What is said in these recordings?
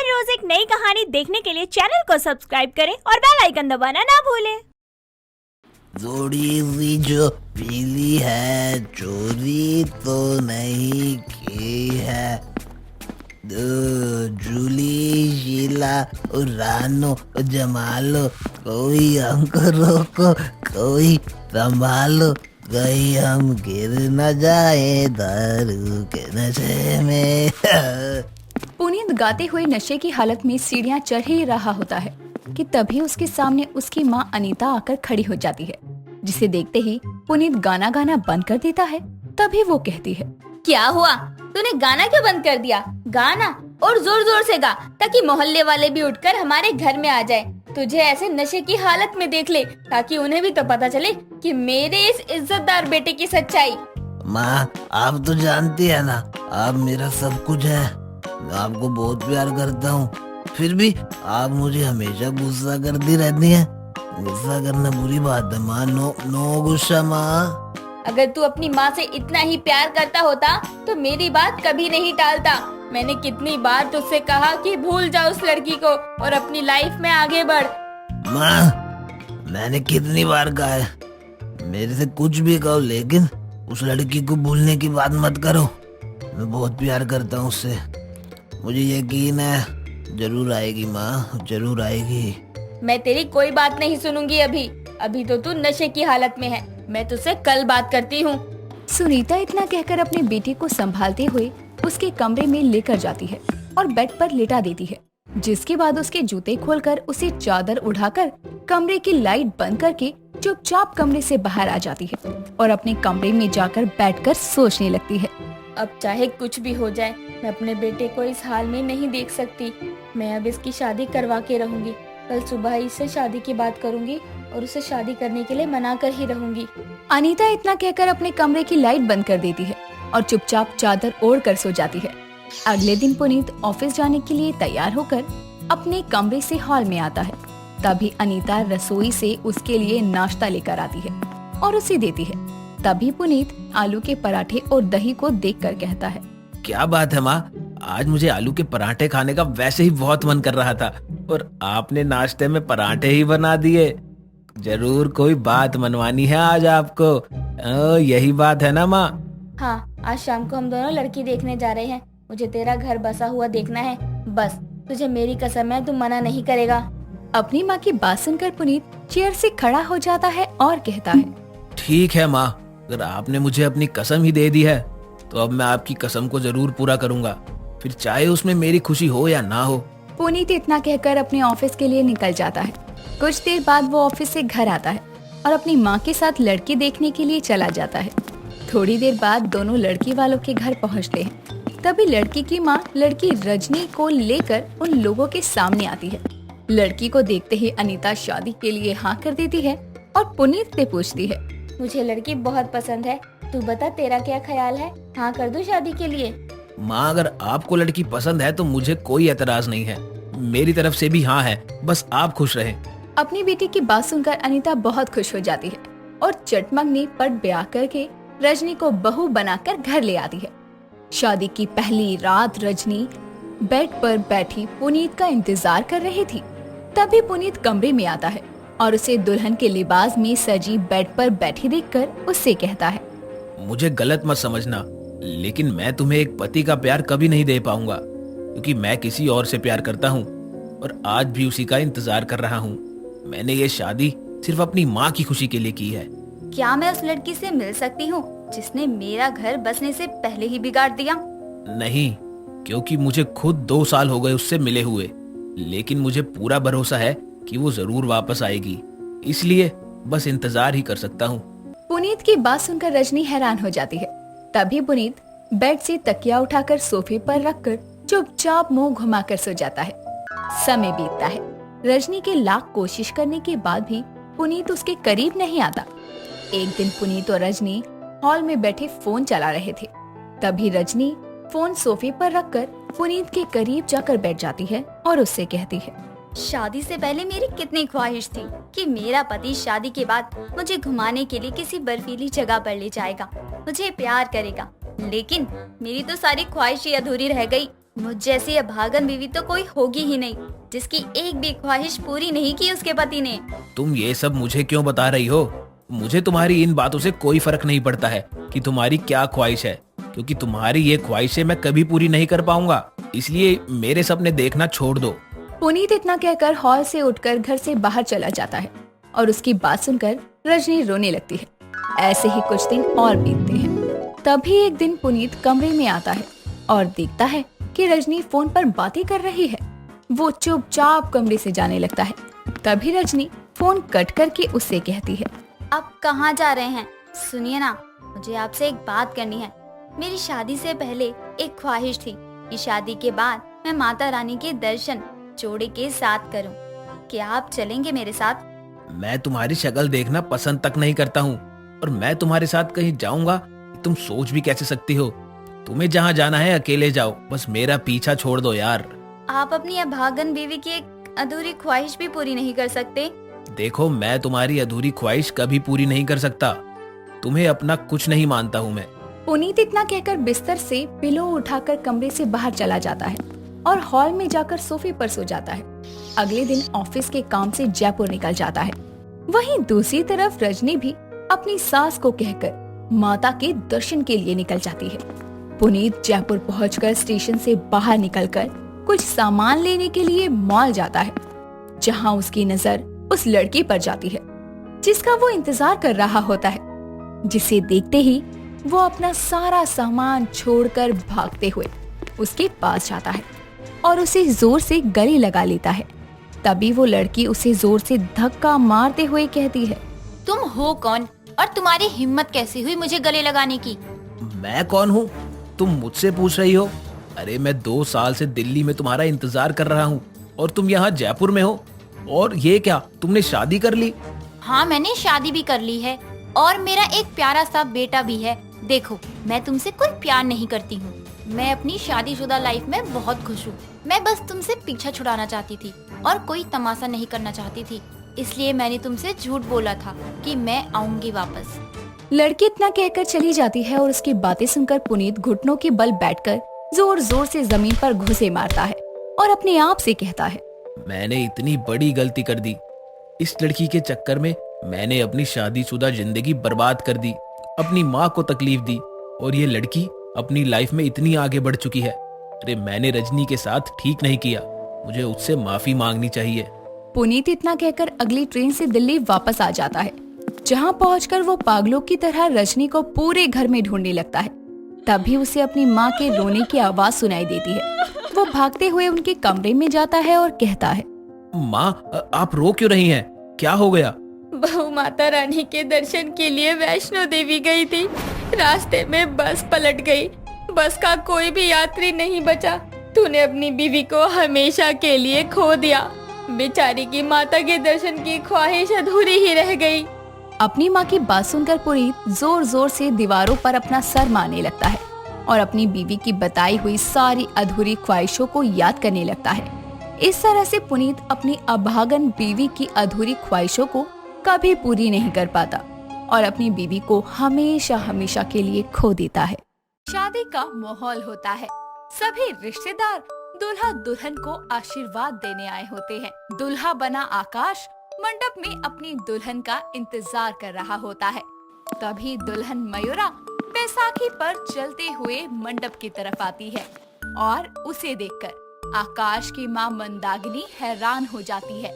हर रोज एक नई कहानी देखने के लिए चैनल को सब्सक्राइब करें और बेल आइकन दबाना ना भूलें। थोड़ी सी जो पीली है चोरी तो नहीं की है। जूली शीला रानो जमालो, कोई हमको रोको कोई संभालो, कहीं हम गिर न जाए दारू के नशे में। पुनीत गाते हुए नशे की हालत में सीढ़ियां चढ़ ही रहा होता है कि तभी उसके सामने उसकी माँ अनीता आकर खड़ी हो जाती है, जिसे देखते ही पुनीत गाना गाना बंद कर देता है। तभी वो कहती है, क्या हुआ, तूने गाना क्यों बंद कर दिया? गाना और जोर जोर से गा, ताकि मोहल्ले वाले भी उठकर हमारे घर में आ जाए, तुझे ऐसे नशे की हालत में देख ले, ताकि उन्हें भी तो पता चले कि मेरे इस इज्जतदार बेटे की सच्चाई। माँ, आप तो जानती है ना, आप मेरा सब कुछ है। मैं आपको बहुत प्यार करता हूँ, फिर भी आप मुझे हमेशा गुस्सा करती रहती हैं। गुस्सा करना बुरी बात है माँ। नो नो गुस्सा माँ। अगर तू अपनी माँ से इतना ही प्यार करता होता तो मेरी बात कभी नहीं टालता। मैंने कितनी बार तुझसे कहा कि भूल जा उस लड़की को और अपनी लाइफ में आगे बढ़। माँ, मैंने कितनी बार कहा है, मेरे से कुछ भी कहो लेकिन उस लड़की को भूलने की बात मत करो। मैं बहुत प्यार करता हूँ उससे, मुझे यकीन है जरूर आएगी माँ, जरूर आएगी। मैं तेरी कोई बात नहीं सुनूंगी। अभी तो तू नशे की हालत में है। मैं तुझसे कल बात करती हूँ। सुनीता इतना कहकर अपने बेटे को संभालते हुए उसके कमरे में लेकर जाती है और बेड पर लेटा देती है, जिसके बाद उसके जूते खोलकर उसे चादर उड़ाकर कमरे की लाइट बंद करके चुपचाप कमरे से बाहर आ जाती है और अपने कमरे में जाकर बैठकर सोचने लगती है। अब चाहे कुछ भी हो जाए, मैं अपने बेटे को इस हाल में नहीं देख सकती। मैं अब इसकी शादी करवा के रहूंगी। कल सुबह ही इससे शादी की बात करूंगी और उसे शादी करने के लिए मना कर ही रहूंगी। अनीता इतना कहकर अपने कमरे की लाइट बंद कर देती है और चुपचाप चादर ओढ़ कर सो जाती है। अगले दिन पुनीत ऑफिस जाने के लिए तैयार होकर अपने कमरे से हॉल में आता है। तभी अनीता रसोई से उसके लिए नाश्ता लेकर आती है और उसे देती है। तभी पुनीत आलू के पराठे और दही को देखकर कहता है, क्या बात है माँ, आज मुझे आलू के पराठे खाने का वैसे ही बहुत मन कर रहा था और आपने नाश्ते में पराठे ही बना दिए। जरूर कोई बात मनवानी है आज आपको। यही बात है ना माँ? हाँ, आज शाम को हम दोनों लड़की देखने जा रहे हैं। मुझे तेरा घर बसा हुआ देखना है। बस तुझे मेरी कसम है, तू मना नहीं करेगा। अपनी माँ की बात सुनकर पुनीत चेयर से खड़ा हो जाता है और कहता है, ठीक है माँ, अगर आपने मुझे अपनी कसम ही दे दी है तो अब मैं आपकी कसम को जरूर पूरा करूँगा, फिर चाहे उसमें मेरी खुशी हो या ना हो। पुनीत इतना कहकर अपने ऑफिस के लिए निकल जाता है। कुछ देर बाद वो ऑफिस से घर आता है और अपनी माँ के साथ लड़की देखने के लिए चला जाता है। थोड़ी देर बाद दोनों लड़की वालों के घर पहुँचते हैं। तभी लड़की की माँ लड़की रजनी को लेकर उन लोगों के सामने आती है। लड़की को देखते ही अनीता शादी के लिए हाँ कर देती है और पुनीत से पूछती है, मुझे लड़की बहुत पसंद है, तू बता तेरा क्या ख्याल है? हाँ कर दूं शादी के लिए? माँ, अगर आपको लड़की पसंद है तो मुझे कोई एतराज नहीं है, मेरी तरफ से भी हाँ है, बस आप खुश रहें। अपनी बेटी की बात सुनकर अनीता बहुत खुश हो जाती है और चटमंगनी पट ब्याह करके रजनी को बहू बनाकर घर ले आती है। शादी की पहली रात रजनी बेड पर बैठी पुनीत का इंतजार कर रही थी। तभी पुनीत कमरे में आता है और उसे दुल्हन के लिबास में सजी बेड पर बैठी देखकर उससे कहता है, मुझे गलत मत समझना, लेकिन मैं तुम्हें एक पति का प्यार कभी नहीं दे पाऊंगा, क्योंकि मैं किसी और से प्यार करता हूँ और आज भी उसी का इंतजार कर रहा हूँ। मैंने ये शादी सिर्फ अपनी माँ की खुशी के लिए की है। क्या मैं उस लड़की से मिल सकती हूँ जिसने मेरा घर बसने से पहले ही बिगाड़ दिया? नहीं, क्योंकि मुझे खुद 2 साल हो गए उससे मिले हुए, लेकिन मुझे पूरा भरोसा है कि वो जरूर वापस आएगी, इसलिए बस इंतजार ही कर सकता हूँ। पुनीत की बात सुनकर रजनी हैरान हो जाती है। तभी पुनीत बेड से तकिया उठाकर सोफे पर रखकर चुपचाप मुंह घुमाकर सो जाता है। समय बीतता है। रजनी के लाख कोशिश करने के बाद भी पुनीत उसके करीब नहीं आता। एक दिन पुनीत और रजनी हॉल में बैठे फोन चला रहे थे। तभी रजनी फोन सोफे पर रखकर पुनीत के करीब जाकर बैठ जाती है और उससे कहती है, शादी से पहले मेरी कितनी ख्वाहिश थी कि मेरा पति शादी के बाद मुझे घुमाने के लिए किसी बर्फीली जगह पर ले जाएगा, मुझे प्यार करेगा, लेकिन मेरी तो सारी ख्वाहिश ही अधूरी रह गई। मुझ जैसी अभागन बीवी तो कोई होगी ही नहीं जिसकी एक भी ख्वाहिश पूरी नहीं की उसके पति ने। तुम ये सब मुझे क्यों बता रही हो? मुझे तुम्हारी इन बातों से कोई फर्क नहीं पड़ता है कि तुम्हारी क्या ख्वाहिश है, क्योंकि तुम्हारी ये ख्वाहिशें मैं कभी पूरी नहीं कर पाऊंगा। इसलिए मेरे सपने देखना छोड़ दो। पुनीत इतना कहकर हॉल से उठकर घर से बाहर चला जाता है और उसकी बात सुनकर रजनी रोने लगती है। ऐसे ही कुछ दिन और बीतते हैं। तभी एक दिन पुनीत कमरे में आता है और देखता है कि रजनी फोन पर बातें कर रही है। वो चुपचाप कमरे से जाने लगता है। तभी रजनी फोन कट करके उससे कहती है, आप कहाँ जा रहे हैं? सुनिए ना, मुझे आपसे एक बात करनी है। मेरी शादी से पहले एक ख्वाहिश थी कि शादी के बाद मैं माता रानी के दर्शन जोड़े के साथ करूं। क्या आप चलेंगे मेरे साथ? मैं तुम्हारी शक्ल देखना पसंद तक नहीं करता हूँ, और मैं तुम्हारे साथ कहीं जाऊंगा तुम सोच भी कैसे सकती हो? तुम्हें जहाँ जाना है अकेले जाओ, बस मेरा पीछा छोड़ दो यार। आप अपनी अभागन बीवी की एक अधूरी ख्वाहिश भी पूरी नहीं कर सकते। देखो, मैं तुम्हारी अधूरी ख्वाहिश कभी पूरी नहीं कर सकता। तुम्हें अपना कुछ नहीं मानता हूँ मैं। पुनीत इतना कहकर बिस्तर से पिलो उठाकर कमरे से बाहर चला जाता है और हॉल में जाकर सोफे पर सो जाता है। अगले दिन ऑफिस के काम से जयपुर निकल जाता है। वहीं दूसरी तरफ रजनी भी अपनी सास को कहकर माता के दर्शन के लिए निकल जाती है। पुनीत जयपुर पहुंचकर स्टेशन से बाहर निकलकर कुछ सामान लेने के लिए मॉल जाता है, जहां उसकी नजर उस लड़की पर जाती है जिसका वो इंतजार कर रहा होता है। जिसे देखते ही वो अपना सारा सामान छोड़कर भागते हुए उसके पास जाता है और उसे जोर से गले लगा लेता है। तभी वो लड़की उसे जोर से धक्का मारते हुए कहती है, तुम हो कौन और तुम्हारी हिम्मत कैसी हुई मुझे गले लगाने की? मैं कौन हूँ तुम मुझसे पूछ रही हो? अरे मैं 2 साल से दिल्ली में तुम्हारा इंतजार कर रहा हूँ और तुम यहाँ जयपुर में हो। और ये क्या, तुमने शादी कर ली? हाँ, मैंने शादी भी कर ली है और मेरा एक प्यारा सा बेटा भी है। देखो, मैं तुमसे कोई प्यार नहीं करती हूँ। मैं अपनी शादीशुदा लाइफ में बहुत खुश हूँ। मैं बस तुमसे पीछा छुड़ाना चाहती थी और कोई तमाशा नहीं करना चाहती थी। इसलिए मैंने तुमसे झूठ बोला था कि मैं आऊंगी वापस। लड़की इतना कहकर चली जाती है और उसकी बातें सुनकर पुनीत घुटनों के बल बैठकर जोर जोर से जमीन पर घुसे मारता है और अपने आप से कहता है, मैंने इतनी बड़ी गलती कर दी। इस लड़की के चक्कर में मैंने अपनी शादीशुदा जिंदगी बर्बाद कर दी, अपनी माँ को तकलीफ दी, और ये लड़की अपनी लाइफ में इतनी आगे बढ़ चुकी है। अरे मैंने रजनी के साथ ठीक नहीं किया, मुझे उससे माफी मांगनी चाहिए। पुनीत इतना कहकर अगली ट्रेन से दिल्ली वापस आ जाता है, जहां पहुंचकर वो पागलों की तरह रजनी को पूरे घर में ढूंढने लगता है। तभी उसे अपनी माँ के रोने की आवाज सुनाई देती है। वो भागते हुए उनके कमरे में जाता है और कहता है, माँ, आप रो क्यों रही हैं? क्या हो गया? बहू माता रानी के दर्शन के लिए वैष्णो देवी गई थी। रास्ते में बस पलट गई। बस का कोई भी यात्री नहीं बचा। तूने अपनी बीवी को हमेशा के लिए खो दिया। बेचारी की माता के दर्शन की ख्वाहिश अधूरी ही रह गई। अपनी माँ की बात सुनकर पुनीत जोर जोर से दीवारों पर अपना सर मारने लगता है और अपनी बीवी की बताई हुई सारी अधूरी ख्वाहिशों को याद करने लगता है। इस तरह से पुनीत अपनी अभागन बीवी की अधूरी ख्वाहिशों को कभी पूरी नहीं कर पाता और अपनी बीवी को हमेशा हमेशा के लिए खो देता है। शादी का माहौल होता है। सभी रिश्तेदार दूल्हा दुल्हन को आशीर्वाद देने आए होते हैं। दूल्हा बना आकाश मंडप में अपनी दुल्हन का इंतजार कर रहा होता है। तभी दुल्हन मयूरा बैसाखी पर चलते हुए मंडप की तरफ आती है और उसे देखकर आकाश की माँ मंदाकिनी हैरान हो जाती है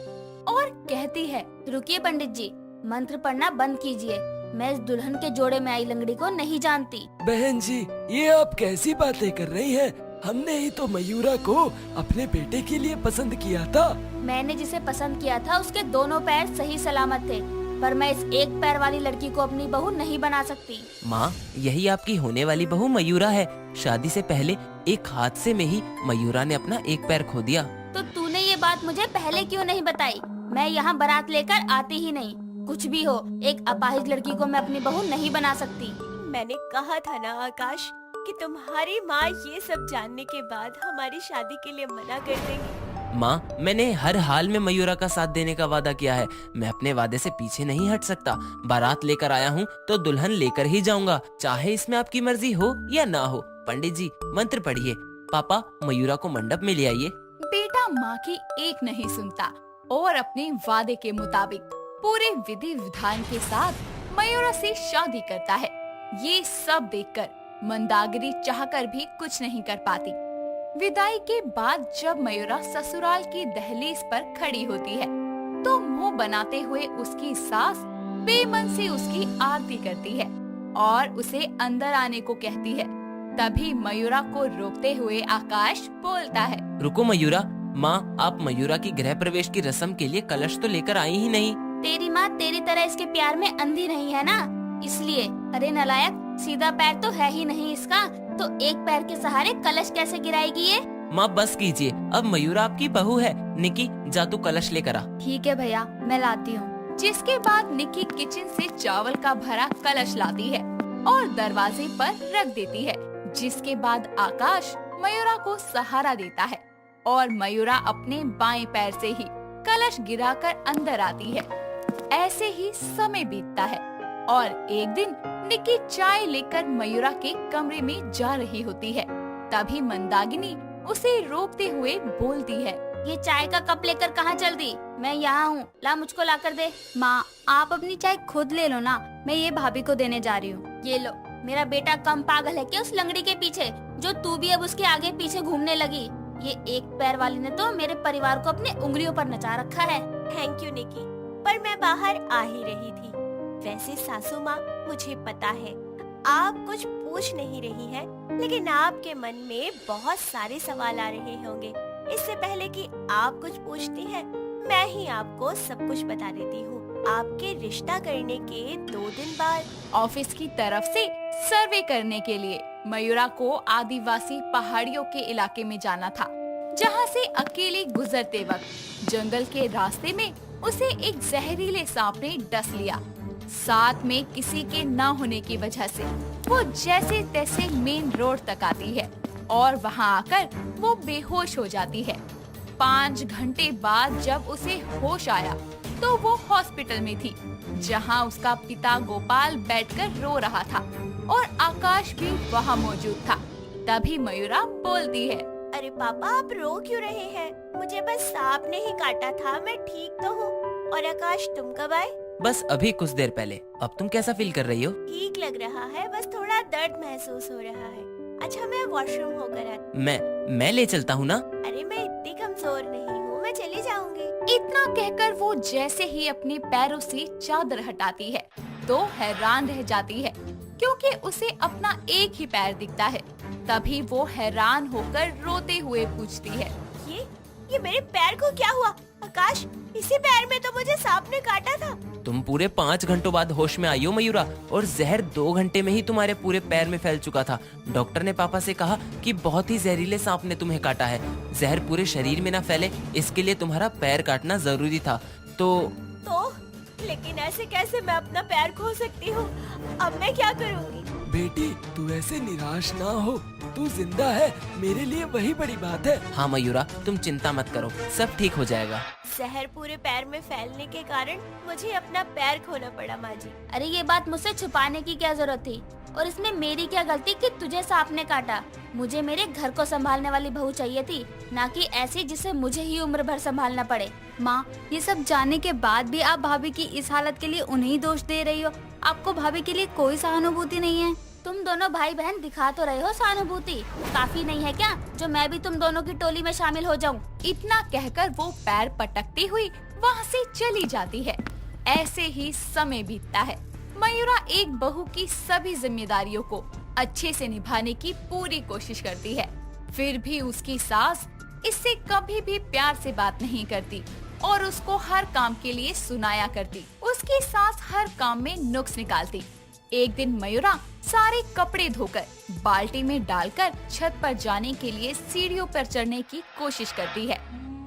और कहती है, रुकिए पंडित जी, मंत्र पढ़ना बंद कीजिए। मैं इस दुल्हन के जोड़े में आई लंगड़ी को नहीं जानती। बहन जी, ये आप कैसी बातें कर रही हैं? हमने ही तो मयूरा को अपने बेटे के लिए पसंद किया था। मैंने जिसे पसंद किया था उसके दोनों पैर सही सलामत थे, पर मैं इस एक पैर वाली लड़की को अपनी बहू नहीं बना सकती। माँ, यही आपकी होने वाली बहू मयूरा है। शादी से पहले एक हादसे में ही मयूरा ने अपना एक पैर खो दिया। तो तूने ये बात मुझे पहले क्यों नहीं बताई? मैं यहाँ बारात लेकर आती ही नहीं। कुछ भी हो, एक अपाहिज लड़की को मैं अपनी बहू नहीं बना सकती। मैंने कहा था ना आकाश कि तुम्हारी माँ ये सब जानने के बाद हमारी शादी के लिए मना कर देंगी। माँ, मैंने हर हाल में मयूरा का साथ देने का वादा किया है। मैं अपने वादे से पीछे नहीं हट सकता। बारात लेकर आया हूँ तो दुल्हन लेकर ही जाऊंगा, चाहे इसमें आपकी मर्जी हो या ना हो। पंडित जी, मंत्र पढ़िए। पापा मयूरा को मंडप में ले आइए। बेटा माँ की एक नहीं सुनता और अपने वादे के मुताबिक पूरे विधि विधान के साथ मयूरा से शादी करता है। ये सब देखकर मंदाकिनी चाहकर भी कुछ नहीं कर पाती। विदाई के बाद जब मयूरा ससुराल की दहलीज पर खड़ी होती है तो मुंह बनाते हुए उसकी सास बेमन से उसकी आरती करती है और उसे अंदर आने को कहती है। तभी मयूरा को रोकते हुए आकाश बोलता है, रुको मयूरा, माँ आप मयूरा की गृह प्रवेश की रस्म के लिए कलश तो लेकर आई ही नहीं। तेरी माँ तेरी तरह इसके प्यार में अंधी नहीं है ना, इसलिए। अरे नालायक, सीधा पैर तो है ही नहीं इसका, तो एक पैर के सहारे कलश कैसे गिराएगी ये? माँ बस कीजिए, अब मयूरा आपकी बहू है। निकी जा तू कलश लेकर आ। ठीक है भैया, मैं लाती हूँ। जिसके बाद निकी किचन से चावल का भरा कलश लाती है और दरवाजे पर रख देती है। जिसके बाद आकाश मयूरा को सहारा देता है और मयूरा अपने बाएं पैर से ही कलश गिराकर अंदर आती है। ऐसे ही समय बीतता है और एक दिन निकी चाय लेकर मयूरा के कमरे में जा रही होती है। तभी मंदाकिनी उसे रोकते हुए बोलती है, ये चाय का कप लेकर कहाँ चल दी? मैं यहाँ हूँ, ला मुझको ला कर दे। माँ आप अपनी चाय खुद ले लो ना, मैं ये भाभी को देने जा रही हूँ। ये लो। मेरा बेटा कम पागल है क्या उस लंगड़ी के पीछे, जो तू भी अब उसके आगे पीछे घूमने लगी? ये एक पैर वाली ने तो मेरे परिवार को अपने उंगलियों पर नचा रखा है। थैंक यू निकी, पर मैं बाहर आ ही रही थी। वैसे सासू माँ, मुझे पता है आप कुछ पूछ नहीं रही हैं, लेकिन आपके मन में बहुत सारे सवाल आ रहे होंगे। इससे पहले कि आप कुछ पूछती हैं, मैं ही आपको सब कुछ बता देती हूँ। आपके रिश्ता करने के 2 दिन बाद ऑफिस की तरफ से सर्वे करने के लिए मयूरा को आदिवासी पहाड़ियों के इलाके में जाना था, जहाँ से अकेले गुजरते वक्त जंगल के रास्ते में उसे एक जहरीले सांप ने डस लिया। साथ में किसी के न होने की वजह से वो जैसे तैसे मेन रोड तक आती है और वहाँ आकर वो बेहोश हो जाती है। 5 घंटे बाद जब उसे होश आया तो वो हॉस्पिटल में थी, जहाँ उसका पिता गोपाल बैठकर रो रहा था और आकाश भी वहाँ मौजूद था। तभी मयूरा बोलती है, अरे पापा आप रो क्यों रहे हैं? मुझे बस सांप ने ही काटा था, मैं ठीक तो हूँ। और आकाश तुम कब आए? बस अभी कुछ देर पहले। अब तुम कैसा फील कर रही हो? ठीक लग रहा है, बस थोड़ा दर्द महसूस हो रहा है। अच्छा मैं वॉशरूम होकर आती। मैं ले चलता हूँ ना। अरे मैं इतनी कमजोर नहीं हूँ, मैं चली जाऊंगी। इतना कहकर वो जैसे ही अपने पैरों से चादर हटाती है तो हैरान रह जाती है, क्योंकि उसे अपना एक ही पैर दिखता है। तभी वो हैरान होकर रोते हुए पूछती है, ये मेरे पैर को क्या हुआ? आकाश, इसी पैर में तो मुझे सांप ने काटा था। तुम पूरे 5 घंटों बाद होश में आई हो मयूरा, और जहर 2 घंटे में ही तुम्हारे पूरे पैर में फैल चुका था। डॉक्टर ने पापा से कहा कि बहुत ही जहरीले सांप ने तुम्हें काटा है। जहर पूरे शरीर में ना फैले, इसके लिए तुम्हारा पैर काटना जरूरी था। तो लेकिन ऐसे कैसे मैं अपना पैर खो सकती हूँ? अब मैं क्या करूँगी? बेटी तू ऐसे निराश ना हो, तू जिंदा है, मेरे लिए वही बड़ी बात है। हाँ मयूरा, तुम चिंता मत करो, सब ठीक हो जाएगा। जहर पूरे पैर में फैलने के कारण मुझे अपना पैर खोना पड़ा माँ जी। अरे ये बात मुझसे छुपाने की क्या जरूरत थी? और इसमें मेरी क्या गलती कि तुझे सांप ने काटा? मुझे मेरे घर को संभालने वाली बहू चाहिए थी, ना कि ऐसी जिसे मुझे ही उम्र भर संभालना पड़े। माँ, ये सब जानने के बाद भी आप भाभी की इस हालत के लिए उन्हें दोष दे रही हो। आपको भाभी के लिए कोई सहानुभूति नहीं है। तुम दोनों भाई बहन दिखा तो रहे हो सहानुभूति, काफी नहीं है क्या जो मैं भी तुम दोनों की टोली में शामिल हो जाऊं? इतना कहकर वो पैर पटकती हुई वहाँ से चली जाती है। ऐसे ही समय बीतता है। मयूरा एक बहू की सभी जिम्मेदारियों को अच्छे से निभाने की पूरी कोशिश करती है, फिर भी उसकी सास इससे कभी भी प्यार से बात नहीं करती और उसको हर काम के लिए सुनाया करती। उसकी सास हर काम में नुक्स निकालती। एक दिन मयूरा सारे कपड़े धोकर बाल्टी में डालकर छत पर जाने के लिए सीढ़ियों पर चढ़ने की कोशिश करती है।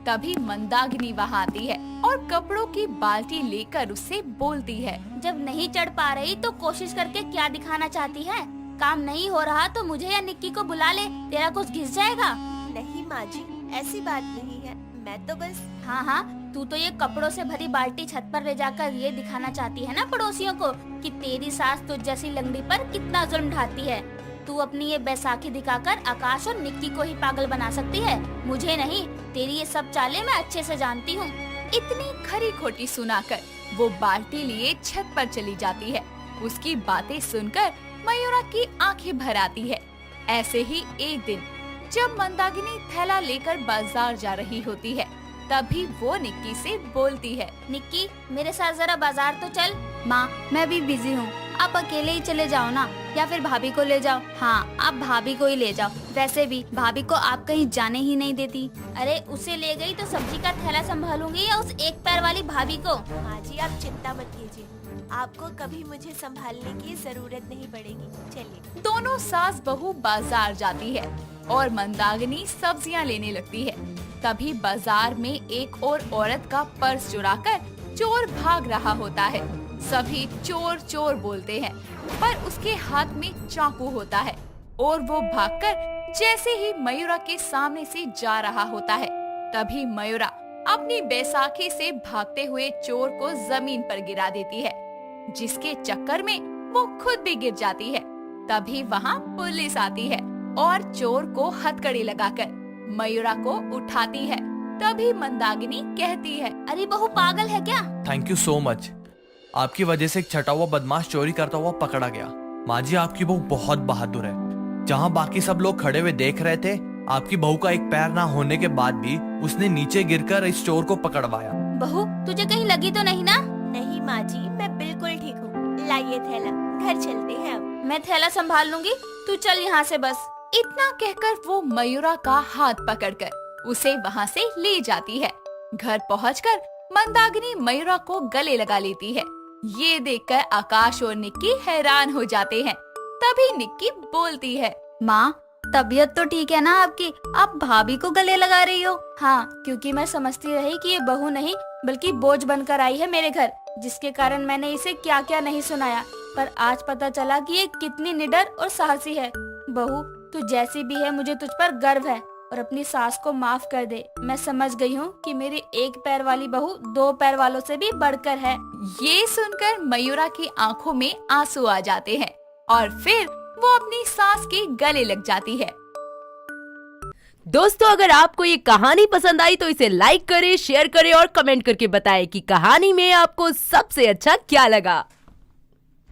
तभी मंदाकिनी वहाँ आती है और कपड़ों की बाल्टी लेकर उससे बोलती है, जब नहीं चढ़ पा रही तो कोशिश करके क्या दिखाना चाहती है? काम नहीं हो रहा तो मुझे या निक्की को बुला ले, तेरा कुछ घिस जाएगा। नहीं माँ जी, ऐसी बात नहीं है, मैं तो बस। हाँ, तू तो ये कपड़ों से भरी बाल्टी छत पर ले जाकर ये दिखाना चाहती है ना पड़ोसियों को कि तेरी सास तुझ जैसी लंगड़ी पर कितना जुल्म ढाती है। तू अपनी ये बैसाखी दिखाकर आकाश और निक्की को ही पागल बना सकती है, मुझे नहीं। तेरी ये सब चालें मैं अच्छे से जानती हूँ। इतनी खरी खोटी सुनाकर वो बाल्टी लिए छत पर चली जाती है। उसकी बातें सुनकर मयूरा की आंखें भर आती है। ऐसे ही एक दिन जब मंदाकिनी थैला लेकर बाजार जा रही होती है, तभी वो निक्की से बोलती है। निक्की, मेरे साथ जरा बाजार तो चल। माँ, मैं भी बिजी हूँ, आप अकेले ही चले जाओ ना, या फिर भाभी को ले जाओ। हाँ, आप भाभी को ही ले जाओ। वैसे भी भाभी को आप कहीं जाने ही नहीं देती। अरे उसे ले गई तो सब्जी का थैला संभालूंगी या उस एक पैर वाली भाभी को? माँ जी आप चिंता मत कीजिए, आपको कभी मुझे संभालने की जरूरत नहीं पड़ेगी। चलिए। दोनों सास बहू बाजार जाती है और मंदाकिनी सब्जियां लेने लगती है। तभी बाजार में एक और औरत का पर्स चुराकर चोर भाग रहा होता है। सभी चोर चोर बोलते हैं, पर उसके हाथ में चाकू होता है और वो भागकर जैसे ही मयूरा के सामने से जा रहा होता है, तभी मयूरा अपनी बैसाखी से भागते हुए चोर को जमीन पर गिरा देती है, जिसके चक्कर में वो खुद भी गिर जाती है। तभी वहाँ पुलिस आती है और चोर को हथकड़ी लगाकर मयूरा को उठाती है। तभी मंदाकिनी कहती है, अरे बहू पागल है क्या? Thank you so much. आपकी वजह से एक छटा हुआ बदमाश चोरी करता हुआ पकड़ा गया। माँ जी, आपकी बहू बहुत बहादुर है। जहाँ बाकी सब लोग खड़े हुए देख रहे थे, आपकी बहू का एक पैर ना होने के बाद भी उसने नीचे गिरकर इस चोर को पकड़वाया। बहू, तुझे कहीं लगी तो नहीं ना? नहीं माँ जी, मैं बिल्कुल ठीक हूँ। लाइए थैला, घर चलते हैं अब। मैं थैला संभाल लूंगी, तू चल यहाँ से बस। इतना कहकर वो मयूरा का हाथ पकड़कर उसे वहाँ से ले जाती है। घर पहुंचकर मंदाकिनी मयूरा को गले लगा लेती है। ये देखकर आकाश और निक्की हैरान हो जाते हैं। तभी निक्की बोलती है, माँ, तबीयत तो ठीक है ना आपकी? आप भाभी को गले लगा रही हो? हाँ, क्योंकि मैं समझती रही कि ये बहू नहीं बल्कि बोझ बनकर आई है मेरे घर, जिसके कारण मैंने इसे क्या क्या नहीं सुनाया। पर आज पता चला कि ये कितनी निडर और साहसी है। बहू, तू जैसी भी है, मुझे तुझ पर गर्व है और अपनी सास को माफ कर दे। मैं समझ गई हूँ कि मेरी एक पैर वाली बहू दो पैर वालों से भी बढ़कर है। ये सुनकर मयूरा की आंखों में आंसू आ जाते हैं और फिर वो अपनी सास के गले लग जाती है। दोस्तों, अगर आपको ये कहानी पसंद आई तो इसे लाइक करें, शेयर करें और कमेंट करके बताएं कि कहानी में आपको सबसे अच्छा क्या लगा।